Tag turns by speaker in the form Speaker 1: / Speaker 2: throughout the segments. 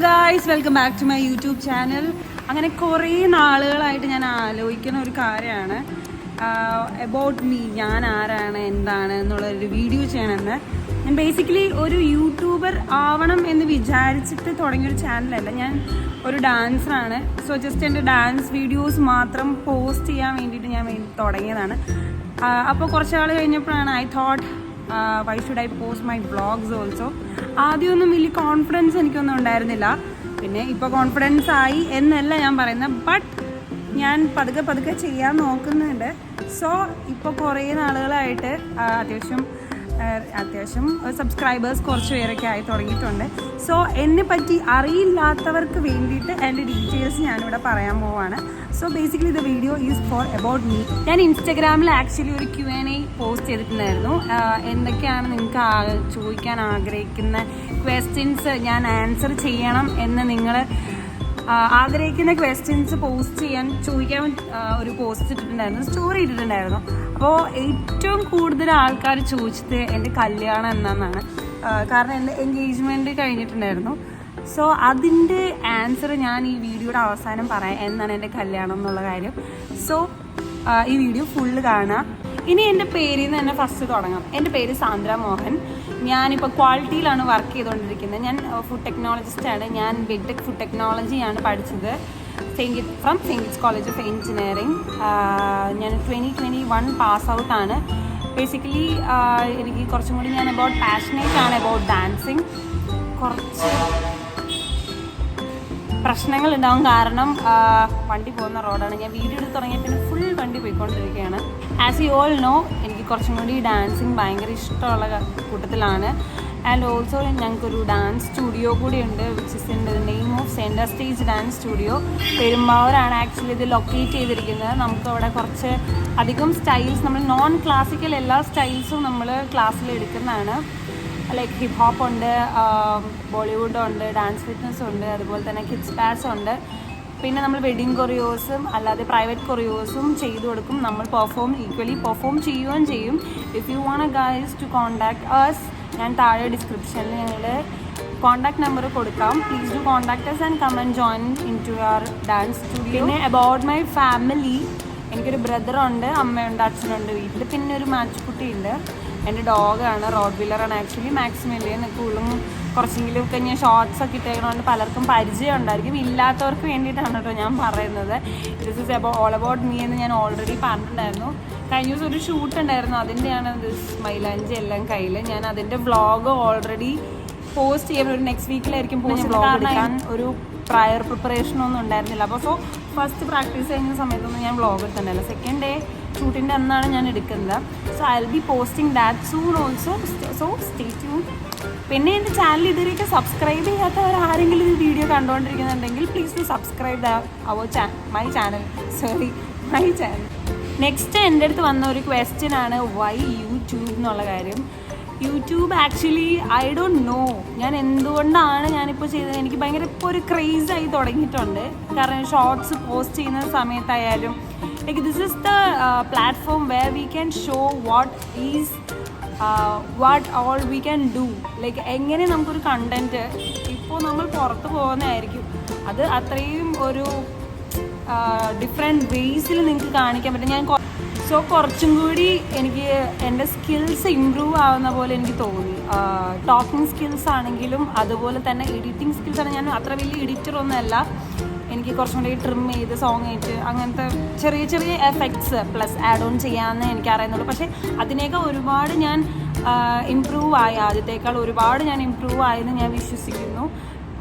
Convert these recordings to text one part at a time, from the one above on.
Speaker 1: Guys, welcome back to my YouTube channel. അങ്ങനെ കുറേ നാളുകളായിട്ട് ഞാൻ ആലോചിക്കുന്ന ഒരു കാര്യമാണ് അബൌട്ട് മീ, ഞാൻ ആരാണ് എന്താണ് എന്നുള്ളൊരു വീഡിയോ ചെയ്യണമെന്ന്. ഞാൻ ബേസിക്കലി ഒരു യൂട്യൂബർ ആവണം എന്ന് വിചാരിച്ചിട്ട് തുടങ്ങിയൊരു ചാനലല്ല. ഞാൻ ഒരു ഡാൻസറാണ്. സോ ജസ്റ്റ് എൻ്റെ ഡാൻസ് വീഡിയോസ് മാത്രം പോസ്റ്റ് ചെയ്യാൻ വേണ്ടിയിട്ട് ഞാൻ തുടങ്ങിയതാണ്. അപ്പോൾ കുറച്ച് നാൾ കഴിഞ്ഞപ്പോഴാണ് I thought why should I post my vlogs also. ആദ്യമൊന്നും വലിയ കോൺഫിഡൻസ് എനിക്കൊന്നും ഉണ്ടായിരുന്നില്ല. പിന്നെ ഇപ്പോൾ കോൺഫിഡൻസ് ആയി എന്നല്ല ഞാൻ പറയുന്നത്, ബട്ട് ഞാൻ പതുക്കെ ചെയ്യാൻ നോക്കുന്നുണ്ട്. സോ ഇപ്പോൾ കുറേ നാളുകളായിട്ട് അത്യാവശ്യം സബ്സ്ക്രൈബേഴ്സ് കുറച്ച് പേരൊക്കെ ആയി തുടങ്ങിയിട്ടുണ്ട്. സോ എന്നെ പറ്റി അറിയില്ലാത്തവർക്ക് വേണ്ടിയിട്ട് എൻ്റെ ഡീറ്റെയിൽസ് ഞാനിവിടെ പറയാൻ പോവാണ്. So basically the video is for about me. ഞാൻ ഇൻസ്റ്റഗ്രാമിൽ ആക്ച്വലി ഒരു Q&A പോസ്റ്റ് ചെയ്തിട്ടുണ്ടായിരുന്നു. എന്തൊക്കെയാണ് നിങ്ങൾക്ക് ചോദിക്കാൻ ആഗ്രഹിക്കുന്ന ക്വസ്റ്റ്യൻസ് ഞാൻ ആൻസർ ചെയ്യണം എന്ന് നിങ്ങൾ ആഗ്രഹിക്കുന്ന ക്വസ്റ്റ്യൻസ് ചോദിക്കാൻ ഒരു പോസ്റ്റ് ഇട്ടിട്ടുണ്ടായിരുന്നു, സ്റ്റോറി ഇട്ടിട്ടുണ്ടായിരുന്നു. അപ്പോൾ ഏറ്റവും കൂടുതൽ ആൾക്കാർ ചോദിച്ചത് എൻ്റെ കല്യാണം എന്നാണ്. കാരണം എൻ്റെ എൻഗേജ്മെൻറ്റ് കഴിഞ്ഞിട്ടുണ്ടായിരുന്നു. സോ അതിൻ്റെ ആൻസർ ഞാൻ ഈ വീഡിയോയുടെ അവസാനം പറയാം, എന്നാണ് എൻ്റെ കല്യാണം എന്നുള്ള കാര്യം. സോ ഈ വീഡിയോ ഫുള്ള് കാണാം. ഇനി എൻ്റെ പേരിൽ നിന്ന് തന്നെ ഫസ്റ്റ് തുടങ്ങാം. എൻ്റെ പേര് സാന്ദ്ര മോഹൻ. ഞാനിപ്പോൾ ക്വാളിറ്റിയിലാണ് വർക്ക് ചെയ്തുകൊണ്ടിരിക്കുന്നത്. ഞാൻ ഫുഡ് ടെക്നോളജിസ്റ്റാണ്. ഞാൻ ബിടെക് ഫുഡ് ടെക്നോളജിയാണ് പഠിച്ചത് from saint kits college of engineering. ഞാൻ 2021 പാസ് ഔട്ടാണ്. ബേസിക്കലി എനിക്ക് കുറച്ചും കൂടി ഞാൻ പാഷനേറ്റ് ആണ് അബൌട്ട് ഡാൻസിങ്. കുറച്ച് പ്രശ്നങ്ങളുണ്ടാവും, കാരണം വണ്ടി പോകുന്ന റോഡാണ്. ഞാൻ വീഡിയോ എടുത്ത് തുടങ്ങിയ പിന്നെ ഫുൾ വണ്ടി പോയിക്കൊണ്ടിരിക്കുകയാണ്. ആസ് യു ഓൾ നോ, എനിക്ക് കുറച്ചും കൂടി ഡാൻസിങ് ഭയങ്കര ഇഷ്ടമുള്ള കൂട്ടത്തിലാണ്. ആൻഡ് ഓൾസോ ഞങ്ങൾക്കൊരു ഡാൻസ് സ്റ്റുഡിയോ കൂടിയുണ്ട്, which is in the name of centre stage dance studio. പെരുമ്പാവൂരാണ് ആക്ച്വലി ഇത് ലൊക്കേറ്റ് ചെയ്തിരിക്കുന്നത്. നമുക്കവിടെ കുറച്ച് അധികം സ്റ്റൈൽസ്, നമ്മൾ നോൺ ക്ലാസിക്കൽ എല്ലാ സ്റ്റൈൽസും നമ്മൾ ക്ലാസ്സിൽ എടുക്കുന്നതാണ്. ലൈക്ക് ഹിപ്പ് ഹോപ്പ് ഉണ്ട്, ബോളിവുഡ് ഉണ്ട്, ഡാൻസ് ഫിറ്റ്നസ് ഉണ്ട്, അതുപോലെ തന്നെ കിഡ്സ് പാസ് ഉണ്ട്. പിന്നെ നമ്മൾ വെഡിങ് കൊറിയോസും അല്ലാതെ പ്രൈവറ്റ് കൊറിയോസും ചെയ്തു കൊടുക്കും. നമ്മൾ ഈക്വലി പെർഫോം ചെയ്യുകയും ചെയ്യും. If you want guys to contact us, ഞാൻ താഴെ ഡിസ്ക്രിപ്ഷനിൽ ഞങ്ങളുടെ കോൺടാക്ട് നമ്പർ കൊടുക്കാം. Please do contact us and come and join in to your dance studio. പിന്നെ അബൌട്ട് മൈ ഫാമിലി, എനിക്കൊരു ബ്രദറുണ്ട്, അമ്മയുണ്ട്, അച്ഛനുണ്ട് വീട്ടിൽ. പിന്നെ ഒരു മാച്ചുകുട്ടിയുണ്ട്. എൻ്റെ ഡോഗാണ്, റോഡ് വീലറാണ് ആക്ച്വലി. മാക്സിമം കൂടുതലും കുറച്ചെങ്കിലും ഒക്കെ ഞാൻ ഷോർട്സ് ഒക്കെ ഇട്ടേക്കണോണ്ട് പലർക്കും പരിചയം ഉണ്ടായിരിക്കും. ഇല്ലാത്തവർക്ക് വേണ്ടിയിട്ടാണ് കേട്ടോ ഞാൻ പറയുന്നത്. This is all about me എന്ന് ഞാൻ ഓൾറെഡി പറഞ്ഞിട്ടുണ്ടായിരുന്നു. കഴിഞ്ഞ ദിവസം ഒരു ഷൂട്ട് ഉണ്ടായിരുന്നു, അതിൻ്റെയാണ് ദിസ് മൈലാഞ്ചി എല്ലാം കയ്യിൽ. ഞാൻ അതിൻ്റെ വ്ളോഗ് ഓൾറെഡി പോസ്റ്റ് ചെയ്യാൻ ഒരു നെക്സ്റ്റ് വീക്കിലായിരിക്കും പോസ്റ്റ്. കാരണം ഒരു പ്രയർ പ്രിപ്പറേഷനൊന്നും ഉണ്ടായിരുന്നില്ല. അപ്പോൾ സോ ഫസ്റ്റ് പ്രാക്ടീസ് ചെയ്യുന്ന സമയത്തൊന്നും ഞാൻ വ്ളോഗ് എടുത്തിട്ടുണ്ടല്ലോ. സെക്കൻഡ് ഡേ ഷൂട്ടിൻ്റെ അന്നാണ് ഞാൻ എടുക്കുന്നത്. So I will be posting that soon also. So stay tune. പിന്നെ എൻ്റെ ചാനൽ ഇതുവരെയൊക്കെ സബ്സ്ക്രൈബ് ചെയ്യാത്തവർ ആരെങ്കിലും ഈ വീഡിയോ കണ്ടുകൊണ്ടിരിക്കുന്നുണ്ടെങ്കിൽ please to subscribe my channel. Next എൻ്റെ അടുത്ത് വന്ന ഒരു ക്വസ്റ്റ്യൻ ആണ് വൈ യൂട്യൂബ് എന്നുള്ള കാര്യം. YouTube actually I don't know ഞാൻ എന്തുകൊണ്ടാണ് ഞാനിപ്പോൾ ചെയ്തത്. എനിക്ക് ഭയങ്കര ഇപ്പോൾ ഒരു ക്രേസായി തുടങ്ങിയിട്ടുണ്ട്. കാരണം ഷോർട്സ് പോസ്റ്റ് ചെയ്യുന്ന സമയത്തായാലും like this is the platform where we can show what all we can do. Like എങ്ങനെ നമുക്കൊരു കണ്ടൻറ്റ് ഇപ്പോൾ നമ്മൾ പുറത്ത് പോകുന്നതായിരിക്കും, അത് അത്രയും ഒരു ഡിഫറെൻറ്റ് വേസിൽ നിങ്ങൾക്ക് കാണിക്കാൻ പറ്റും. സോ കുറച്ചും കൂടി എനിക്ക് എൻ്റെ സ്കിൽസ് ഇമ്പ്രൂവ് ആവുന്ന പോലെ എനിക്ക് തോന്നി. ടോക്കിംഗ് സ്കിൽസ് ആണെങ്കിലും അതുപോലെ തന്നെ എഡിറ്റിംഗ് സ്കിൽസ് ആണ്. ഞാൻ അത്ര വലിയ എഡിറ്ററൊന്നുമല്ല. എനിക്ക് കുറച്ചും കൂടി ട്രിം ചെയ്ത് സോങ് ആയിട്ട് അങ്ങനത്തെ ചെറിയ എഫക്ട്സ് പ്ലസ് ആഡ് ഓൺ ചെയ്യാമെന്ന് എനിക്ക് അറിയുന്നുള്ളൂ. പക്ഷേ അതിനേക്കാൾ ഒരുപാട് ഞാൻ ഇമ്പ്രൂവ് ആയി, ആദ്യത്തേക്കാൾ ഒരുപാട് ഞാൻ ഇമ്പ്രൂവ് ആയെന്ന് ഞാൻ വിശ്വസിക്കുന്നു.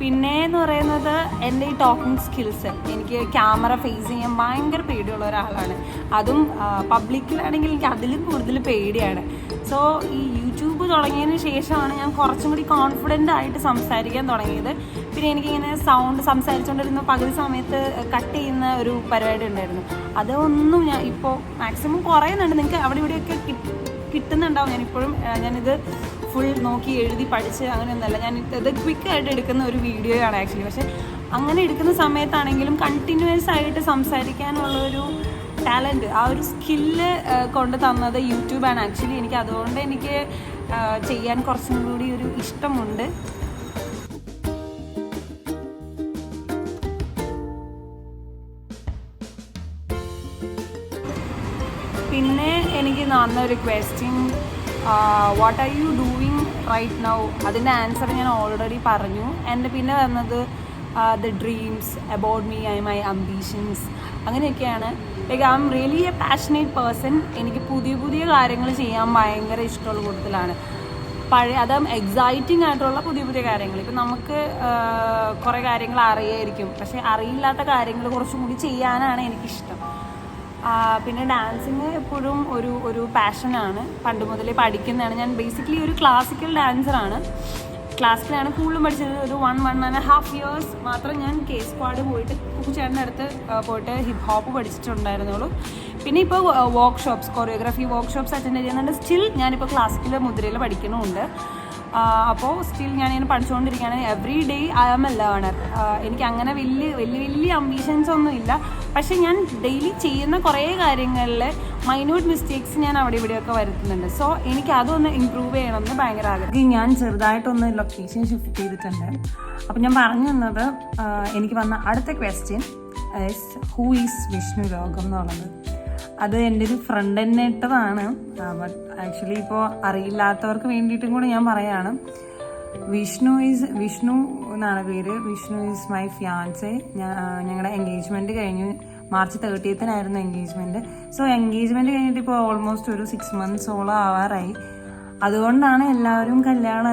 Speaker 1: പിന്നെ എന്ന് പറയുന്നത് എൻ്റെ ഈ ടോക്കിംഗ് സ്കിൽസ്, എനിക്ക് ക്യാമറ ഫേസ് ചെയ്യാൻ ഭയങ്കര പേടിയുള്ള ഒരാളാണ്. അതും പബ്ലിക്കിലാണെങ്കിൽ എനിക്ക് അതിലും കൂടുതൽ പേടിയാണ്. സോ ഈ യൂട്യൂബ് തുടങ്ങിയതിന് ശേഷമാണ് ഞാൻ കുറച്ചും കൂടി കോൺഫിഡൻ്റ് ആയിട്ട് സംസാരിക്കാൻ തുടങ്ങിയത്. പിന്നെ എനിക്കിങ്ങനെ സൗണ്ട് സംസാരിച്ചുകൊണ്ടിരുന്ന പകുതി സമയത്ത് കട്ട് ചെയ്യുന്ന ഒരു പരിപാടി ഉണ്ടായിരുന്നു. അതൊന്നും ഞാൻ ഇപ്പോൾ മാക്സിമം കുറയുന്നുണ്ട്. നിങ്ങൾക്ക് അവിടെ ഇവിടെയൊക്കെ കിട്ടുന്നുണ്ടാവും. ഞാനിത് ഫുൾ നോക്കി എഴുതി പഠിച്ച് അങ്ങനെയൊന്നുമല്ല. ഞാൻ ഇത് ക്വിക്കായിട്ട് എടുക്കുന്ന ഒരു വീഡിയോ ആണ് ആക്ച്വലി. പക്ഷേ അങ്ങനെ എടുക്കുന്ന സമയത്താണെങ്കിലും കണ്ടിന്യൂസ് ആയിട്ട് സംസാരിക്കാനുള്ളൊരു ടാലൻറ്റ്, ആ ഒരു സ്കില്ല് കൊണ്ട് തന്നത് യൂട്യൂബാണ് ആക്ച്വലി. അതുകൊണ്ട് എനിക്ക് ചെയ്യാൻ കുറച്ചും കൂടി ഒരു ഇഷ്ടമുണ്ട്. പിന്നെ എനിക്ക് വന്നൊരു question, what are you doing right now? അതിൻ്റെ ആൻസർ ഞാൻ ഓൾറെഡി പറഞ്ഞു. എൻ്റെ പിന്നെ വന്നത് the dreams about me, my ambitions, അങ്ങനെയൊക്കെയാണ്. Like I'm really a passionate person. എനിക്ക് പുതിയ പുതിയ കാര്യങ്ങൾ ചെയ്യാൻ ഭയങ്കര ഇഷ്ടമുള്ള കൂട്ടത്തിലാണ്. അതും എക്സൈറ്റിംഗ് ആയിട്ടുള്ള പുതിയ പുതിയ കാര്യങ്ങൾ. ഇപ്പം നമുക്ക് കുറേ കാര്യങ്ങൾ അറിയായിരിക്കും, പക്ഷേ അറിയില്ലാത്ത കാര്യങ്ങൾ കുറച്ചും കൂടി ചെയ്യാനാണ് എനിക്കിഷ്ടം. പിന്നെ ഡാൻസിങ് എപ്പോഴും ഒരു പാഷനാണ്. പണ്ട് മുതലേ പഠിക്കുന്നതാണ്. ഞാൻ ബേസിക്കലി ഒരു ക്ലാസിക്കൽ ഡാൻസറാണ്. ക്ലാസിക്കലാണ് കൂടുതലും പഠിച്ചത്. ഒരു 1.5 years മാത്രം ഞാൻ സ്ക്വാഡ് പോയിട്ട് ചേട്ടൻ്റെ അടുത്ത് പോയിട്ട് ഹിപ്പ് ഹോപ്പ് പഠിച്ചിട്ടുണ്ടായിരുന്നുള്ളൂ. പിന്നെ ഇപ്പോൾ വർക്ക്ഷോപ്സ്, കൊറിയോഗ്രാഫി വർക്ക്ഷോപ്സ് അറ്റൻഡ് ചെയ്യുന്നുണ്ട്. സ്റ്റിൽ ഞാനിപ്പോൾ ക്ലാസിക്കൽ മുദ്രയിൽ പഠിക്കുന്നുമുണ്ട്. അപ്പോൾ സ്റ്റിൽ ഞാനിങ്ങനെ പഠിച്ചുകൊണ്ടിരിക്കുകയാണ്. Every day I am a learner. എനിക്ക് അങ്ങനെ വലിയ അംബീഷൻസ് ഒന്നും ഇല്ല. പക്ഷേ ഞാൻ ഡെയിലി ചെയ്യുന്ന കുറേ കാര്യങ്ങളിൽ മൈന്യൂട്ട് മിസ്റ്റേക്സ് ഞാൻ അവിടെ ഇവിടെയൊക്കെ വരുത്തുന്നുണ്ട്. സോ എനിക്ക് അതൊന്ന് ഇമ്പ്രൂവ് ചെയ്യണമെന്ന് ഭയങ്കര ആഗ്രഹം. ഞാൻ ചെറുതായിട്ടൊന്ന് ലൊക്കേഷൻ ഷിഫ്റ്റ് ചെയ്തിട്ടുണ്ട്. അപ്പം ഞാൻ പറഞ്ഞു തന്നത്, എനിക്ക് വന്ന അടുത്ത ക്വസ്റ്റ്യൻ ഹൂ ഈസ് വിഷ്ണു ലോകം എന്നുള്ളത്. അത് എൻ്റെ ഒരു ഫ്രണ്ട് തന്നെ ഇട്ടതാണ്. ബട്ട് ആക്ച്വലി ഇപ്പോൾ അറിയില്ലാത്തവർക്ക് വേണ്ടിയിട്ടും കൂടെ ഞാൻ പറയാണ്. വിഷ്ണു എന്നാണ് പേര്. Vishnu is my fiancé. ഞങ്ങളുടെ എൻഗേജ്മെൻറ്റ് കഴിഞ്ഞു. March 30th engagement. So engagement കഴിഞ്ഞിട്ട് ഇപ്പോൾ ഓൾമോസ്റ്റ് ഒരു 6 months ആവാറായി. അതുകൊണ്ടാണ് എല്ലാവരും കല്യാണം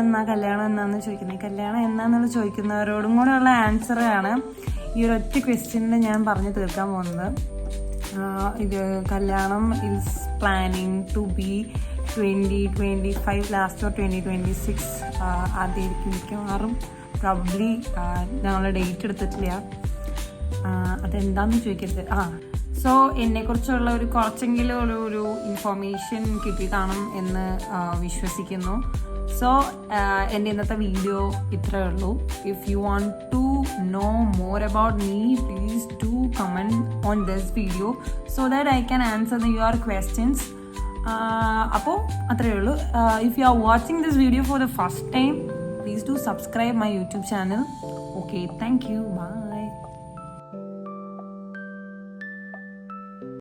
Speaker 1: എന്നാന്ന് ചോദിക്കുന്നത്. കല്യാണം എന്നാന്നുള്ള ചോദിക്കുന്നവരോടും കൂടെ ഉള്ള ആൻസറാണ് ഈ ഒരു ഒറ്റ ക്വസ്റ്റ്യനിൽ ഞാൻ പറഞ്ഞു തീർക്കാൻ പോകുന്നത്. ഇത് കല്യാണം is planning to be 2025 last or 2026 ആദ്യമായിരിക്കും മിക്കവാറും. പ്രോബബ്ലി ഞങ്ങൾ ഡേറ്റ് എടുത്തിട്ടില്ല. അതെന്താണെന്ന് ചോദിക്കരുത്. സോ എന്നെക്കുറിച്ചുള്ള കുറച്ചെങ്കിലും ഒരു ഇൻഫോർമേഷൻ കിട്ടി കാണും എന്ന് വിശ്വസിക്കുന്നു. സോ എൻ്റെ ഇന്നത്തെ വീഡിയോ ഇത്രയേ ഉള്ളൂ. If you want to know more about me, please do comment on this video so that I can answer your questions. അപ്പോൾ അത്രയേ ഉള്ളൂ. If you are watching this video for the first time, please do subscribe my YouTube channel. Okay, thank you. Bye.